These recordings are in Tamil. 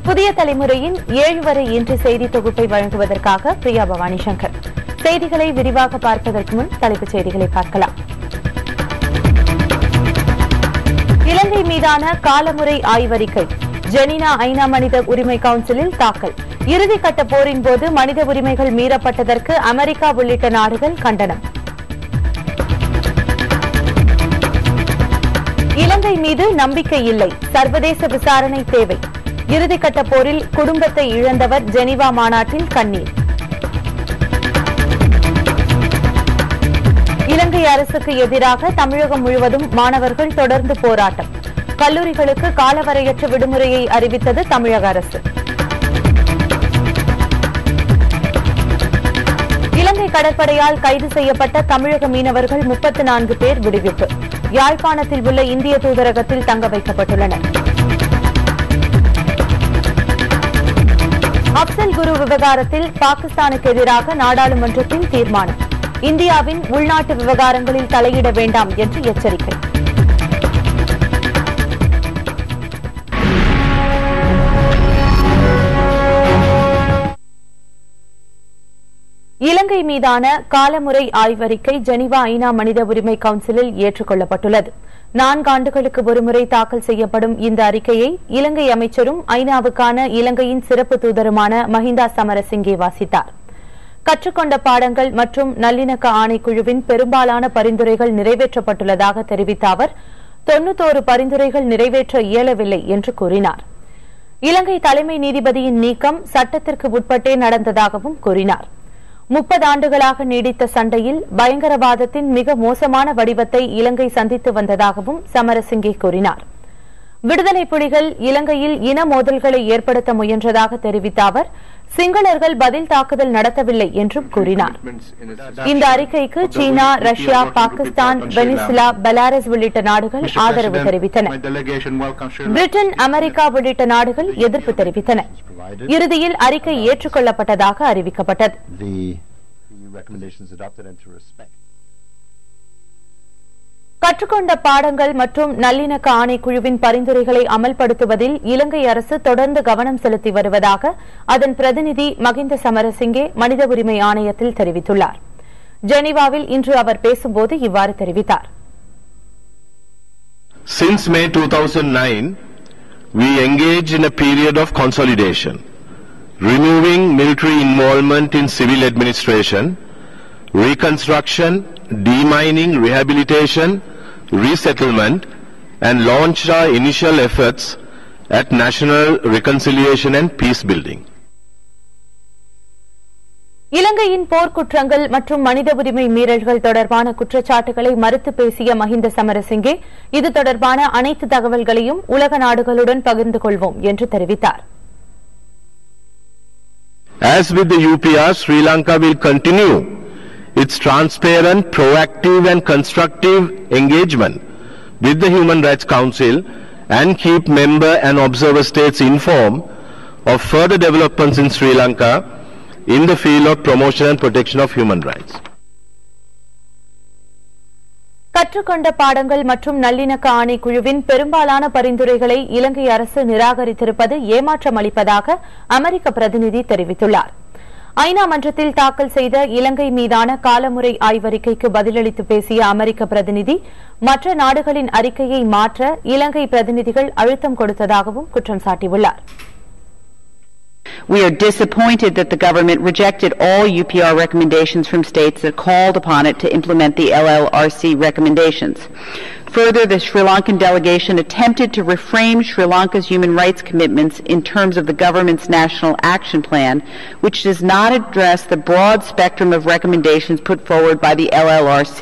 புதிய தலைமுறையின் 7 வரை இன்று செய்தி தொகுப்பை வழங்குவதற்காக பிரியா பவானி சங்கர். செய்திகளை விரிவாக பார்ப்பதற்கு முன் தலைப்புச் செய்திகளை பார்க்கலாம். இலங்கை மீதான காலமுறை ஆய்வறிக்கை ஜெனீவா ஐநா மனித உரிமை கவுன்சிலில் தாக்கல். இறுதிக்கட்ட போரின் போது மனித உரிமைகள் மீறப்பட்டதற்கு அமெரிக்கா உள்ளிட்ட நாடுகள் கண்டனம். இலங்கை மீது நம்பிக்கை இல்லை, சர்வதேச விசாரணை தேவை. இறுதிக்கட்ட போரில் குடும்பத்தை இழந்தவர் ஜெனீவா மாநாட்டில் கண்ணீர். இலங்கை அரசுக்கு எதிராக தமிழகம் முழுவதும் மாணவர்கள் தொடர்ந்து போராட்டம். கல்லூரிகளுக்கு காலவரையற்ற விடுமுறையை அறிவித்தது தமிழக அரசு. இலங்கை கடற்படையால் கைது செய்யப்பட்ட தமிழக மீனவர்கள் 34 பேர் விடுவிப்பு. யாழ்ப்பாணத்தில் உள்ள இந்திய தூதரகத்தில் தங்க வைக்கப்பட்டுள்ளனர். அப்சல் குரு விவகாரத்தில் பாகிஸ்தானுக்கு எதிராக நாடாளுமன்றத்தில் தீர்மானம். இந்தியாவின் உள்நாட்டு விவகாரங்களில் தலையிட வேண்டாம் என்று எச்சரிக்கை. இலங்கை மீதான காலமுறை ஆய்வறிக்கை ஜெனீவா ஐநா மனித உரிமை கவுன்சிலில் ஏற்றுக் கொள்ளப்பட்டுள்ளது. 4 ஆண்டுகளுக்கு ஒருமுறை தாக்கல் செய்யப்படும் இந்த அறிக்கையை இலங்கை அமைச்சரும் ஐநாவுக்கான இலங்கையின் சிறப்பு தூதருமான மஹிந்தா சமரசிங்கே வாசித்தார். கற்றுக்கொண்ட பாடங்கள் மற்றும் நல்லிணக்க ஆணைக்குழுவின் பெரும்பாலான பரிந்துரைகள் நிறைவேற்றப்பட்டுள்ளதாக தெரிவித்த அவர் 91 பரிந்துரைகள் நிறைவேற்ற இயலவில்லை என்று கூறினார். இலங்கை தலைமை நீதிபதியின் நீக்கம் சட்டத்திற்கு உட்பட்டே நடந்ததாகவும் கூறினார். 30 ஆண்டுகளாக நீடித்த சண்டையில் பயங்கரவாதத்தின் மிக மோசமான வடிவத்தை இலங்கை சந்தித்து வந்ததாகவும் சமரசிங்கே கூறினார். விடுதலை புலிகள் இலங்கையில் இன மோதல்களை ஏற்படுத்த முயன்றதாக தெரிவித்த அவர் சிங்களர்கள் பதில் தாக்குதல் நடத்தவில்லை என்றும் கூறினார். இந்த அறிக்கைக்கு சீனா, ரஷ்யா, பாகிஸ்தான், வெனிசுலா, பெலாரஸ் உள்ளிட்ட நாடுகள் ஆதரவு தெரிவித்தன. பிரிட்டன், அமெரிக்கா உள்ளிட்ட நாடுகள் எதிர்ப்பு தெரிவித்தன. இறுதியில் அறிக்கை ஏற்றுக் கொள்ளப்பட்டதாக அறிவிக்கப்பட்டது. கற்றுக்கொண்ட பாடங்கள் மற்றும் நல்லிணக்க ஆணைக்குழுவின் பரிந்துரைகளை அமல்படுத்துவதில் இலங்கை அரசு தொடர்ந்து கவனம் செலுத்தி வருவதாக அதன் பிரதிநிதி மஹிந்த சமரசிங்கே மனித உரிமை ஆணையத்தில் தெரிவித்துள்ளார். ஜெனீவாவில் இன்று அவர் பேசும்போது இவ்வாறு தெரிவித்தார். Since May 2009, we engage in a period of consolidation, removing military involvement in civil administration, reconstruction, demining, rehabilitation, resettlement, and launched our initial efforts at national reconciliation and peace building. இலங்கையின் போர்க்குற்றங்கள் மற்றும் மனித உரிமை மீறல்கள் தொடர்பான குற்றச்சாட்டுகளை மறுத்து பேசிய மஹிந்த சமரசிங்கே இது தொடர்பான அனைத்து தகவல்களையும் உலக நாடுகளுடன் பகிர்ந்து கொள்வோம் என்று தெரிவித்தார். As with the UPR, Sri Lanka will continue its transparent, proactive and constructive engagement with the Human Rights Council and keep member and observer states informed of further developments in Sri Lanka in the field of promotion and protection of human rights. கற்றுக்கொண்ட பாடங்கள் மற்றும் நல்லிணக்க ஆணைக்குழுவின் பெரும்பாலான பரிந்துரைகளை இலங்கை அரசு நிராகரித்திருப்பது ஏமாற்றம் அளிப்பதாக அமெரிக்க பிரதிநிதி தெரிவித்துள்ளார். ஐநா மன்றத்தில் தாக்கல் செய்த இலங்கை மீதான காலமுறை ஆய்வறிக்கைக்கு பதிலளித்து பேசிய அமெரிக்க பிரதிநிதி மற்ற நாடுகளின் அறிக்கையை மாற்ற இலங்கை பிரதிநிதிகள் அழுத்தம் கொடுத்ததாகவும் குற்றம் சாட்டியுள்ளார். We are disappointed that the government rejected all UPR recommendations from states that called upon it to implement the LLRC recommendations. Further, the Sri Lankan delegation attempted to reframe Sri Lanka's human rights commitments in terms of the government's national action plan, which does not address the broad spectrum of recommendations put forward by the LLRC,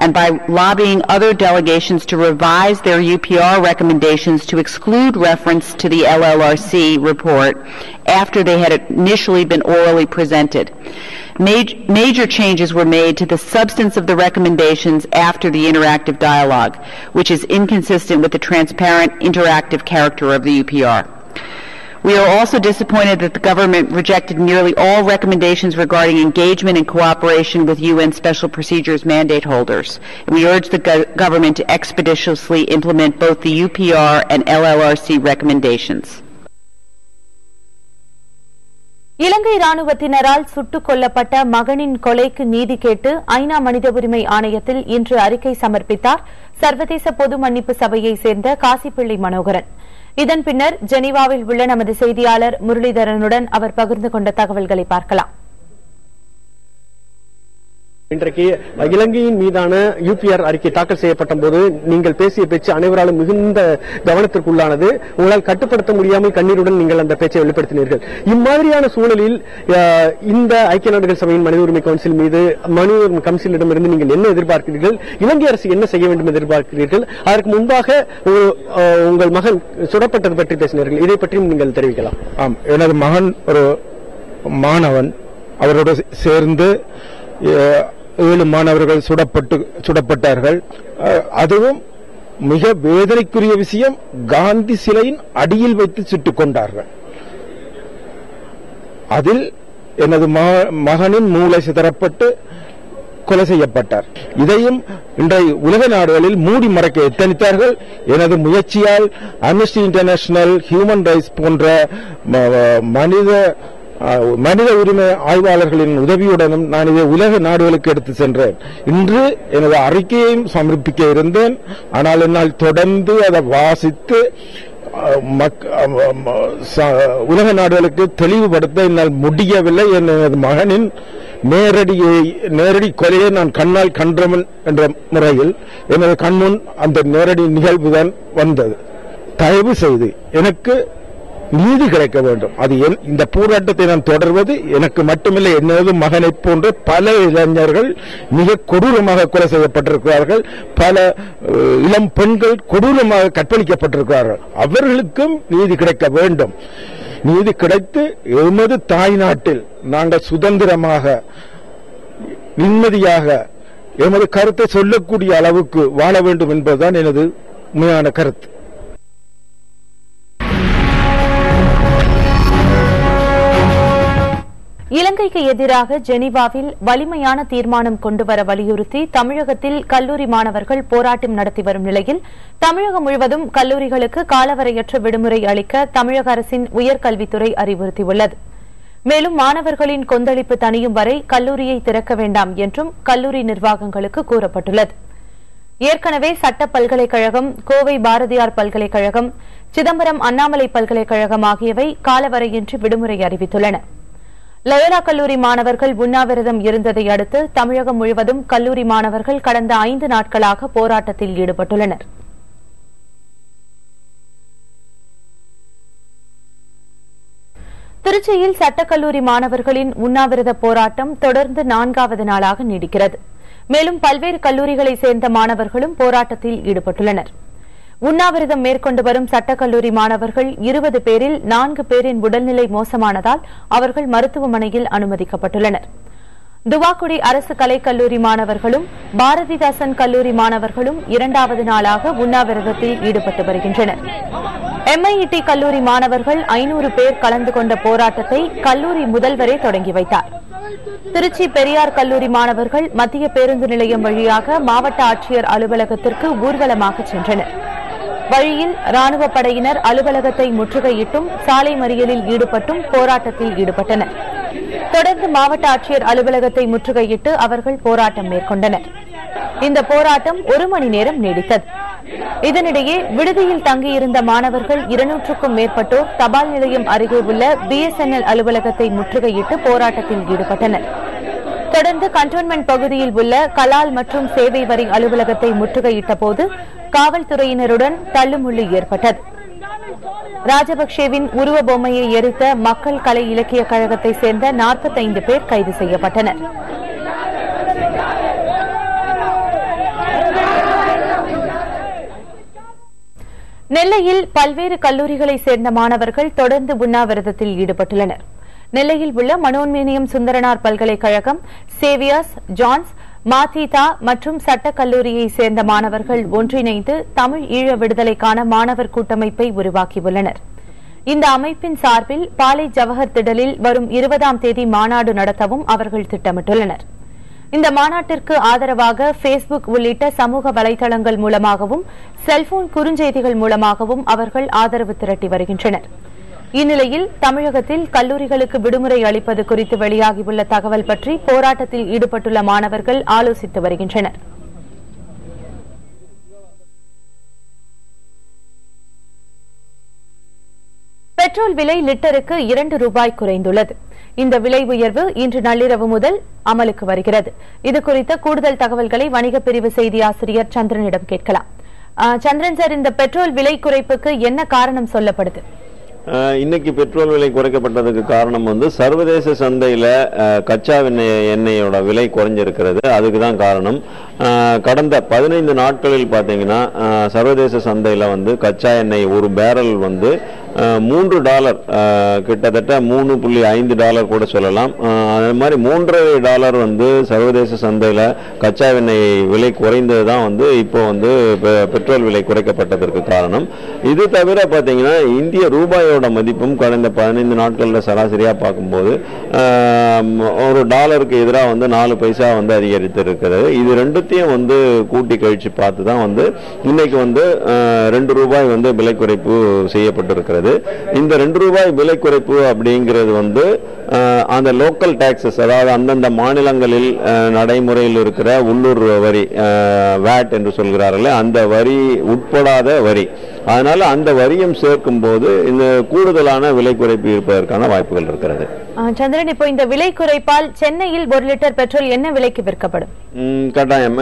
and by lobbying other delegations to revise their UPR recommendations to exclude reference to the LLRC report after they had initially been orally presented. Major changes were made to the substance of the recommendations after the interactive dialogue, which is inconsistent with the transparent, interactive character of the UPR. We are also disappointed that the government rejected nearly all recommendations regarding engagement and cooperation with UN Special Procedures mandate holders. We urge the government to expeditiously implement both the UPR and LLRC recommendations. இலங்கை ராணுவத்தினரால் சுட்டுக் கொல்லப்பட்ட மகனின் கொலைக்கு நீதி கேட்டு ஐநா மனித உரிமை ஆணையத்தில் இன்று அறிக்கை சமர்ப்பித்தார் சர்வதேச பொது மன்னிப்பு சபையைச் சேர்ந்த காசிப்பிள்ளை மனோகரன். இதன் பின்னர் ஜெனீவாவில் உள்ள நமது செய்தியாளர் முரளிதரனுடன் அவர் பகிர்ந்து கொண்ட தகவல்களை பார்க்கலாம். இன்றைக்கு இலங்கையின் மீதான யூபிஆர் அறிக்கை தாக்கல் செய்யப்பட்ட போது நீங்கள் பேசிய பேச்சு அனைவராலும் மிகுந்த கவனத்திற்குள்ளானது. உங்களால் கட்டுப்படுத்த முடியாமல் கண்ணீருடன் நீங்கள் அந்த பேச்சை வெளிப்படுத்தினீர்கள். இம்மாதிரியான சூழலில் இந்த ஐக்கிய நாடுகள் சபையின் மனித உரிமை கவுன்சில் மீது மனித உரிமை கவுன்சிலிடமிருந்து நீங்கள் என்ன எதிர்பார்க்கிறீர்கள்? இலங்கை அரசு என்ன செய்ய வேண்டும் எதிர்பார்க்கிறீர்கள்? அதற்கு முன்பாக உங்கள் மகன் சுடப்பட்டது பற்றி பேசினீர்கள். இதை பற்றியும் நீங்கள் தெரிவிக்கலாம். ஆம், எனது மகன் ஒரு மாணவன். அவரோடு சேர்ந்து 7 மாணவர்கள் சுடப்பட்டார்கள். அதுவும் மிக வேதனைக்குரிய விஷயம், காந்தி சிலையின் அடியில் வைத்து சுட்டுக் கொண்டார்கள். அதில் எனது மகனின் மூளை சிதறப்பட்டு கொலை செய்யப்பட்டார். இதையும் இன்றைய உலக நாடுகளில் மூடி மறைக்க எத்தனித்தார்கள். எனது முயற்சியால் அம்னஸ்டி இன்டர்நேஷனல், ஹியூமன் ரைட்ஸ் போன்ற மனித உரிமை ஆய்வாளர்களின் உதவியுடனும் நான் இதை உலக நாடுகளுக்கு எடுத்து சென்றேன். இன்று எனது அறிக்கையையும் சமர்ப்பிக்க இருந்தேன். ஆனால் என்னால் தொடர்ந்து அதை வாசித்து உலக நாடுகளுக்கு தெளிவுபடுத்த என்னால் முடியவில்லை. எனது மகனின் நேரடி கொலையை நான் கண்ணால் கண்டவன் என்ற முறையில் எனது கண்முன் அந்த நேரடி நிகழ்வுதான் வந்தது. தயவு செய்து எனக்கு நீதி கிடைக்க வேண்டும். அது இந்த போராட்டத்தை நான் தொடர்வது எனக்கு மட்டுமில்லை, எனது மகனை போன்ற பல இளைஞர்கள் மிக கொடூரமாக கொலை செய்யப்பட்டிருக்கிறார்கள். பல இளம் பெண்கள் கொடூரமாக கற்பழிக்கப்பட்டிருக்கிறார்கள். அவர்களுக்கும் நீதி கிடைக்க வேண்டும். நீதி கிடைத்து எமது தாய் நாட்டில் நாங்கள் சுதந்திரமாக நிம்மதியாக எமது கருத்தை சொல்லக்கூடிய அளவுக்கு வாழ வேண்டும் என்பதுதான் எனது உண்மையான கருத்து. இலங்கைக்கு எதிராக ஜெனீவாவில் வலிமையான தீர்மானம் கொண்டுவர வலியுறுத்தி தமிழகத்தில் கல்லூரி மாணவர்கள் போராட்டம் நடத்தி வரும் நிலையில் தமிழகம் முழுவதும் கல்லூரிகளுக்கு காலவரையற்ற விடுமுறை அளிக்க தமிழக அரசின் உயர்கல்வித்துறை அறிவுறுத்தியுள்ளது. மேலும் மாணவர்களின் கொந்தளிப்பு தணியும் வரை கல்லூரியை திறக்க வேண்டாம் என்றும் கல்லூரி நிர்வாகங்களுக்கு கூறப்பட்டுள்ளது. ஏற்கனவே சட்ட பல்கலைக்கழகம், கோவை பாரதியார் பல்கலைக்கழகம், சிதம்பரம் அண்ணாமலை பல்கலைக்கழகம் ஆகியவை காலவரையின்றி விடுமுறை அறிவித்துள்ளன. லயோலா கல்லூரி மாணவர்கள் உண்ணாவிரதம் இருந்ததை அடுத்து தமிழகம் முழுவதும் கல்லூரி மாணவர்கள் கடந்த 5 நாட்களாக போராட்டத்தில் ஈடுபட்டுள்ளனர். திருச்சியில் சட்டக்கல்லூரி மாணவர்களின் உண்ணாவிரத போராட்டம் தொடர்ந்து 4வது நாளாக நீடிக்கிறது. மேலும் பல்வேறு கல்லூரிகளைச் சேர்ந்த மாணவர்களும் போராட்டத்தில் ஈடுபட்டுள்ளனர். உண்ணாவிரதம் மேற்கொண்டு வரும் சட்டக்கல்லூரி மாணவர்கள் 20 பேரில் 4 பேரின் உடல்நிலை மோசமானதால் அவர்கள் மருத்துவமனையில் அனுமதிக்கப்பட்டுள்ளனர். துவாக்குடி அரசு கலைக்கல்லூரி மாணவர்களும் பாரதிதாசன் கல்லூரி மாணவர்களும் 2வது நாளாக உண்ணாவிரதத்தில் ஈடுபட்டு வருகின்றனர். MIT கல்லூரி மாணவர்கள் 500 பேர் கலந்து கொண்ட போராட்டத்தை கல்லூரி முதல்வரே தொடங்கி வைத்தார். திருச்சி பெரியார் கல்லூரி மாணவர்கள் மத்திய பேருந்து நிலையம் வழியாக மாவட்ட ஆட்சியர் அலுவலகத்திற்கு ஊர்வலமாக சென்றனர். வழியில் ராணுவ படையினர் அலுவலகத்தை முற்றுகையிட்டும் சாலை மறியலில் ஈடுபட்டும் போராட்டத்தில் ஈடுபட்டனர். தொடர்ந்து மாவட்ட ஆட்சியர் அலுவலகத்தை முற்றுகையிட்டு அவர்கள் போராட்டம் மேற்கொண்டனர். இந்த போராட்டம் 1 மணி நேரம் நீடித்தது. இதனிடையே விடுதியில் தங்கியிருந்த மாணவர்கள் 200க்கும் மேற்பட்டோர் தபால் நிலையம் அருகே உள்ள BSNL அலுவலகத்தை முற்றுகையிட்டு போராட்டத்தில் ஈடுபட்டனர். தொடர்ந்து கண்டோன்மெண்ட் பகுதியில் உள்ள கலால் மற்றும் சேவை வரி அலுவலகத்தை முற்றுகையிட்ட போது காவல்துறையினருடன் தள்ளுமுள்ளு ஏற்பட்டது. ராஜபக்சேவின் உருவ பொம்மையை எரித்த மக்கள் கலை இலக்கிய கழகத்தை சேர்ந்த 45 பேர் கைது செய்யப்பட்டனர். நெல்லையில் பல்வேறு கல்லூரிகளைச் சேர்ந்த மாணவர்கள் தொடர்ந்து உண்ணாவிரதத்தில் ஈடுபட்டுள்ளனர். நெல்லையில் உள்ள மனோன்மீனியம் சுந்தரனார் பல்கலைக்கழகம், சேவியர்ஸ், ஜான்ஸ், மாதீதா மற்றும் சட்டக்கல்லூரியைச் சேர்ந்த மாணவர்கள் ஒன்றிணைந்து தமிழ் ஈழ விடுதலைக்கான மாணவர் கூட்டமைப்பை உருவாக்கியுள்ளனர். இந்த அமைப்பின் சார்பில் பாலை ஜவஹர் திடலில் வரும் 20ஆம் தேதி மாநாடு நடத்தவும் அவர்கள் திட்டமிட்டுள்ளனர். இந்த மாநாட்டிற்கு ஆதரவாக பேஸ்புக் உள்ளிட்ட சமூக வலைதளங்கள் மூலமாகவும் செல்போன் குறுஞ்செய்திகள் மூலமாகவும் அவர்கள் ஆதரவு திரட்டி வருகின்றனர். இந்நிலையில் தமிழகத்தில் கல்லூரிகளுக்கு விடுமுறை அளிப்பது குறித்து வெளியாகியுள்ள தகவல் பற்றி போராட்டத்தில் ஈடுபட்டுள்ள மாணவர்கள் ஆலோசித்து வருகின்றனர். பெட்ரோல் விலை லிட்டருக்கு 2 ரூபாய் குறைந்துள்ளது. இந்த விலை உயர்வு இன்று நள்ளிரவு முதல் அமலுக்கு வருகிறது. இதுகுறித்த கூடுதல் தகவல்களை வணிக பிரிவு செய்தி ஆசிரியர் சந்திரனிடம் கேட்கலாம். சந்திரன் சார், இந்த பெட்ரோல் விலை குறைப்புக்கு என்ன காரணம் சொல்லப்படுது? இன்னைக்கு பெட்ரோல் விலை குறைக்கப்பட்டதுக்கு காரணம் சர்வதேச சந்தையில கச்சா எண்ணெயோட விலை குறைஞ்சிருக்கிறது. அதுக்கு தான் காரணம். கடந்த 15 நாட்களில் பாத்தீங்கன்னா சர்வதேச சந்தையில கச்சா எண்ணெய் ஒரு பேரல் $3 கிட்டத்தட்ட $3.5 கூட சொல்லலாம். அதே மாதிரி $3.5 சர்வதேச சந்தையில கச்சா எண்ணெய் விலை குறைந்தது தான் இப்போ பெட்ரோல் விலை குறைக்கப்பட்டதற்கு காரணம். இது தவிர பாத்தீங்கன்னா இந்திய ரூபாயோட மதிப்பும் கடந்த 15 நாட்கள்ல சராசரியா பார்க்கும்போது ஒரு டாலருக்கு எதிராக 4 பைசா அதிகரித்திருக்கிறது. இது ரெண்டுத்தையும் கூட்டி கழிச்சு பார்த்து தான் இன்னைக்கு $2 ரூபாய் விலை குறைப்பு செய்யப்பட்டிருக்கிறது. இந்த $2 விலை குறைப்பு அப்படிங்கிறது அந்த லோக்கல் டாக்ஸஸ், அதாவது அந்தந்த மாநிலங்களில் நடைமுறையில் இருக்கிற உள்ளூர் வரி, வேட் என்று சொல்கிறார்கள், அந்த வரி உட்படாத வரி. அதனால அந்த வரியும் சேர்க்கும் போது இந்த கூடுதலான விலை குறைப்பு இருப்பதற்கான வாய்ப்புகள் இருக்கிறது. சந்திரன், இப்போ இந்த விலை குறைப்பால் சென்னையில் 1 லிட்டர் பெட்ரோல் என்ன விலைக்கு விற்கப்படும்? கட்டாயம்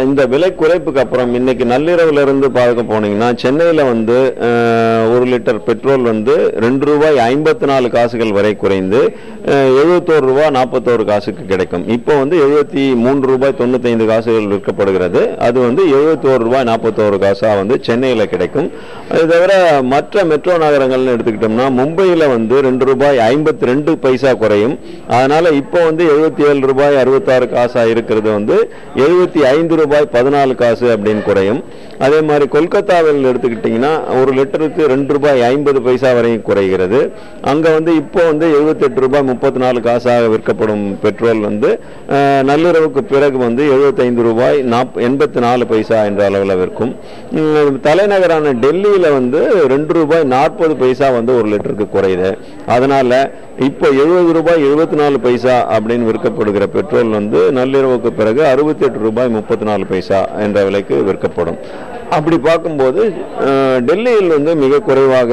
இந்த விலை குறைப்புக்கு அப்புறம் இன்னைக்கு நள்ளிரவுல இருந்து பார்க்க போனீங்கன்னா சென்னையில 1 லிட்டர் பெட்ரோல் $2.54 வரை குறைந்து $71.41 கிடைக்கும். இப்போ $73.95 விற்கப்படுகிறது. அது $71.41 சென்னையில கிடைக்கும். அது தவிர மற்ற மெட்ரோ நகரங்கள்னு எடுத்துக்கிட்டோம்னா மும்பையில $2.52 குறையும். அதனால இப்போ $77.66 இருக்கிறது $75.14 அப்படின்னு குறையும். அதே மாதிரி கொல்கத்தாவில் எடுத்துக்கிட்டீங்கன்னா 1 லிட்டருக்கு $2.50 வரை குறைகிறது. அங்க இப்போ $78.34 விற்கப்படும் பெட்ரோல் நள்ளிரவுக்கு பிறகு $75.84 என்ற அளவில் விற்கும். தலைநகரான டெல்லியில $2.40 1 லிட்டருக்கு குறையுது. அதனால இப்போ $70.74 அப்படின்னு விற்கப்படுகிற பெட்ரோல் நள்ளிரவுக்கு பிறகு $68.34 என்ற விலைக்கு விற்கப்படும். அப்படி பார்க்கும்போது டெல்லியில் மிக குறைவாக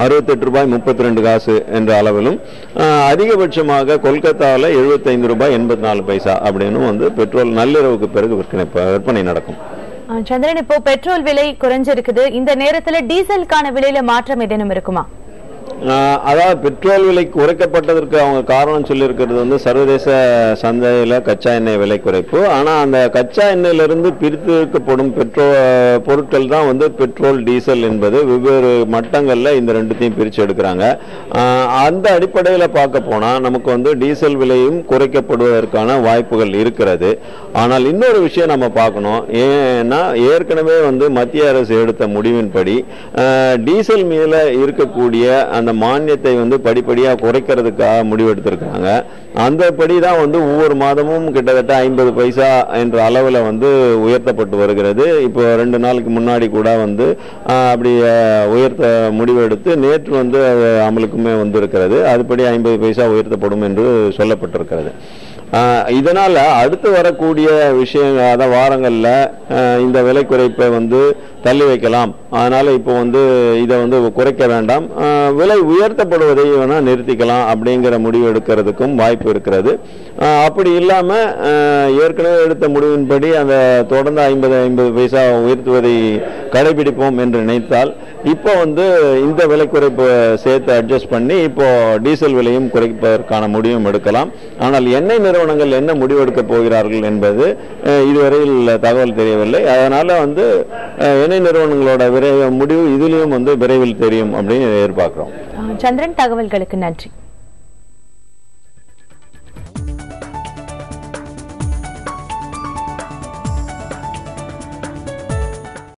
$68.32 என்ற அளவிலும், அதிகபட்சமாக கொல்கத்தாவில் $75.84 அப்படின்னு பெட்ரோல் நள்ளிரவுக்கு பிறகு விற்பனை நடக்கும். சந்திரன், இப்போ பெட்ரோல் விலை குறைஞ்சிருக்குது. இந்த நேரத்தில் டீசலுக்கான விலையில மாற்றம் ஏதேனும் இருக்குமா? அதாவது பெட்ரோல் விலை குறைக்கப்பட்டதற்கு அவங்க காரணம் சொல்லியிருக்கிறது சர்வதேச சந்தையில கச்சா எண்ணெய் விலை குறைப்பு. ஆனா அந்த கச்சா எண்ணெயிலிருந்து பிரித்தெடுக்கப்படும் பொருட்கள் தான் பெட்ரோல், டீசல் என்பது வெவ்வேறு மட்டங்கள்ல இந்த ரெண்டுத்தையும் பிரிச்சு எடுக்கிறாங்க. அந்த அடிப்படையில பார்க்க போனா நமக்கு டீசல் விலையும் குறைக்கப்படுவதற்கான வாய்ப்புகள் இருக்கிறது. ஆனால் இன்னொரு விஷயம் நம்ம பார்க்கணும். ஏன்னா ஏற்கனவே மத்திய அரசு எடுத்த முடிவின்படி டீசல் மேல இருக்கக்கூடிய அந்த மானியத்தை படிப்படியா குறைக்கிறதுக்காக முடிவெடுத்திருக்காங்க. அந்த படிதான் ஒவ்வொரு மாதமும் கிட்டத்தட்ட 50 பைசா என்ற அளவுல உயர்த்தப்பட்டு வருகிறது. இப்போ 2 நாளுக்கு முன்னாடி கூட அப்படி உயர்த்த முடிவெடுத்து நேற்று அமலுக்குமே இருக்கிறது. அதுபடி 50 பைசா உயர்த்தப்படும் என்று சொல்லப்பட்டிருக்கிறது. இதனால அடுத்து வரக்கூடிய விஷயம் வாரங்கள்ல இந்த விலை குறைப்பை தள்ளி வைக்கலாம். அதனால இப்போ இதை குறைக்க வேண்டாம், விலை உயர்த்தப்படுவதை வேணா நிறுத்திக்கலாம் அப்படிங்கிற முடிவு எடுக்கிறதுக்கும் வாய்ப்பு இருக்கிறது. அப்படி இல்லாம ஏற்கனவே எடுத்த முடிவின்படி அந்த தொடர்ந்து 50 பைசா உயர்த்துவதை கடைபிடிப்போம் என்று நினைத்தால் இப்போ இந்த விலை குறைப்பு சேர்த்து அட்ஜஸ்ட் பண்ணி இப்போ டீசல் விலையும் குறைப்பதற்கான முடிவும் எடுக்கலாம். ஆனால் எண்ணெய் நிறுவனங்கள் என்ன முடிவெடுக்க போகிறார்கள் என்பது இதுவரையில் தகவல் தெரியவில்லை. அதனால எண்ணெய் நிறுவனங்களோட முடிவு இதுலயும் விரைவில் தெரியும் அப்படின்னு எதிர்பார்க்கிறோம். சந்திரன், தகவல்களுக்கு நன்றி.